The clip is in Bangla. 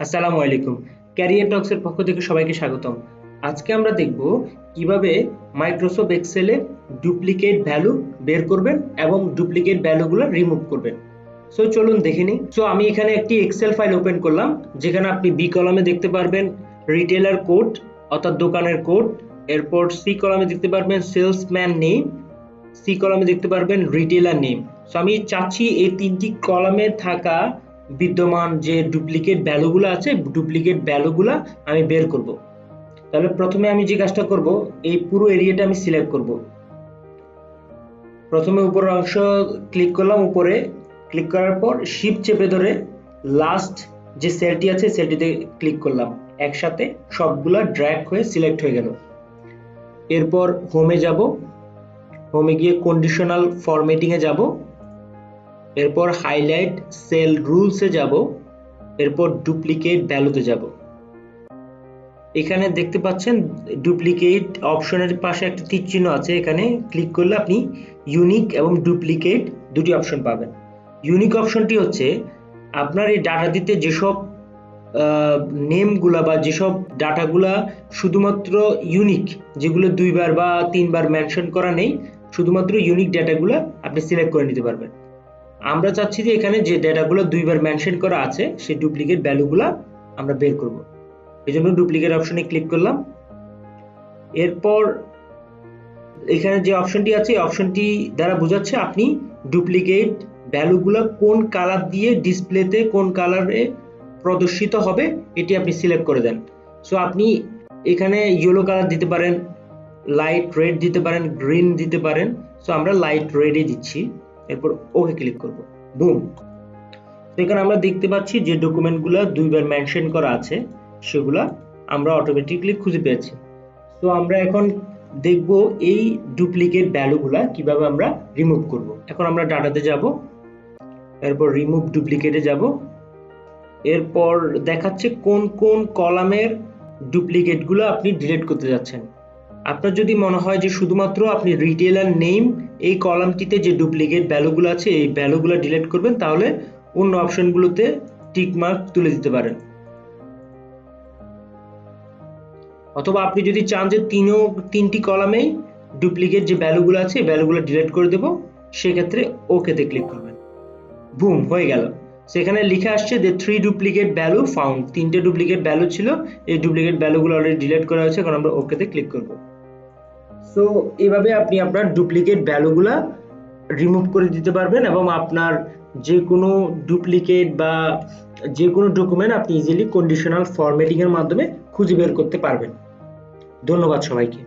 আসসালামু আলাইকুম। ক্যারিয়ার টক্সের পক্ষ থেকে সবাইকে স্বাগতম। আজকে আমরা দেখব কিভাবে মাইক্রোসফট এক্সেলে ডুপ্লিকেট ভ্যালু বের করবেন এবং ডুপ্লিকেট ভ্যালুগুলো রিমুভ করবেন। সো চলুন দেখে নিই। সো আমি এখানে একটি এক্সেল ফাইল ওপেন করলাম, যেখানে আপনি বি কলামে দেখতে পারবেন রিটেলার কোড অর্থাৎ দোকানের কোড। এরপর সি কলামে দেখতে পারবেন সেলসম্যান নেম, সি কলামে দেখতে পারবেন রিটেলার নেম। সো আমি চাচ্ছি এই তিনটি কলামে থাকা বিদ্যমান যে ডুপ্লিকেট ভ্যালুগুলো আছে, ডুপ্লিকেট ভ্যালুগুলো আমি বের করব। তাহলে প্রথমে আমি যে কাজটা করব, এই পুরো এরিয়াটা আমি সিলেক্ট করব। প্রথমে উপরের অংশ ক্লিক করলাম, উপরে ক্লিক করার পর শিফট চেপে ধরে লাস্ট যে সেলটি আছে সেলটিতে ক্লিক করলাম। একসাথে সবগুলা ড্র্যাগ হয়ে সিলেক্ট হয়ে গেল। এরপর হোমে যাব, হোমে গিয়ে কন্ডিশনাল ফরম্যাটিং এ যাব, এরপর হাইলাইট সেল রুলসে যাব, এরপর ডুপ্লিকেট ভ্যালুতে যাব। এখানে দেখতে পাচ্ছেন ডুপ্লিকেট অপশনের পাশে একটা তীর চিহ্ন আছে, এখানে ক্লিক করলে আপনি ইউনিক এবং ডুপ্লিকেট দুটি অপশন পাবেন। ইউনিক অপশনটি হচ্ছে আপনার এই ডাটাটিতে যেসব নেমগুলা বা যেসব ডাটাগুলা শুধুমাত্র ইউনিক, যেগুলো দুইবার বা তিনবার মেনশন করা নেই, শুধুমাত্র ইউনিক ডাটাগুলা আপনি সিলেক্ট করে নিতে পারবেন। আমরা চাচ্ছি যে এখানে যে ডেটাগুলো দুইবার মেনশন করা আছে সেই ডুপ্লিকেট ভ্যালুগুলো আমরা বের করব। এই জন্য ডুপ্লিকেট অপশনে ক্লিক করলাম। এরপর এখানে যে অপশনটি আছে এই অপশনটি দ্বারা বোঝাচ্ছে আপনি ডুপ্লিকেট ভ্যালুগুলো কোন কালার দিয়ে ডিসপ্লেতে কোন কালারে প্রদর্শিত হবে এটি আপনি সিলেক্ট করে দেন। সো আপনি এখানে ইয়েলো কালার দিতে পারেন, লাইট রেড দিতে পারেন, গ্রিন দিতে পারেন। সো আমরা লাইট রেডই দিচ্ছি। এরপর ওকে ক্লিক করব। বুম, এখানে আমরা দেখতে পাচ্ছি যে ডকুমেন্টগুলো দুইবার মেনশন করা আছে সেগুলা আমরা অটোমেটিকলি খুঁজে পেয়েছি। তো আমরা এখন দেখব এই ডুপ্লিকেট ভ্যালুগুলা কিভাবে আমরা রিমুভ করব। এখন আমরা ডাটাতে যাব, এরপর রিমুভ ডুপ্লিকেটে যাব। এরপর দেখাচ্ছে কোন কোন কলামের ডুপ্লিকেটগুলো আপনি ডিলিট করতে যাচ্ছেন। আপনার যদি মনে হয় যে শুধুমাত্র আপনি রিটেলার নেম এই কলামটিতে যে ডুপ্লিকেট ভ্যালুগুলো আছে এই ভ্যালুগুলো ডিলিট করবেন, তাহলে অন্য অপশনগুলোতে টিক মার্ক তুলে দিতে পারেন। অথবা আপনি যদি চান যে তিনটি কলামেই ডুপ্লিকেট যে ভ্যালুগুলো আছে এই ভ্যালুগুলো ডিলিট করে দেব, সেক্ষেত্রে ওকেতে ক্লিক করবেন। বুম, হয়ে গেল। সেখানে লিখে আসছে যে 3 ডুপ্লিকেট ভ্যালু ফাউন্ড, তিনটে ডুপ্লিকেট ভ্যালু ছিল, এই ডুপ্লিকেট ভ্যালুগুলো অলরেডি ডিলিট করা হয়েছে। এখন আমরা ওকেতে ক্লিক করব। সো এভাবে আপনি আপনার ডুপ্লিকেট ভ্যালুগুলা রিমুভ করে দিতে পারবেন এবং আপনার যে কোনো ডুপ্লিকেট বা যে কোনো ডকুমেন্ট আপনি ইজিলি কন্ডিশনাল ফরম্যাটিং এর মাধ্যমে খুঁজে বের করতে পারবেন। ধন্যবাদ সবাইকে।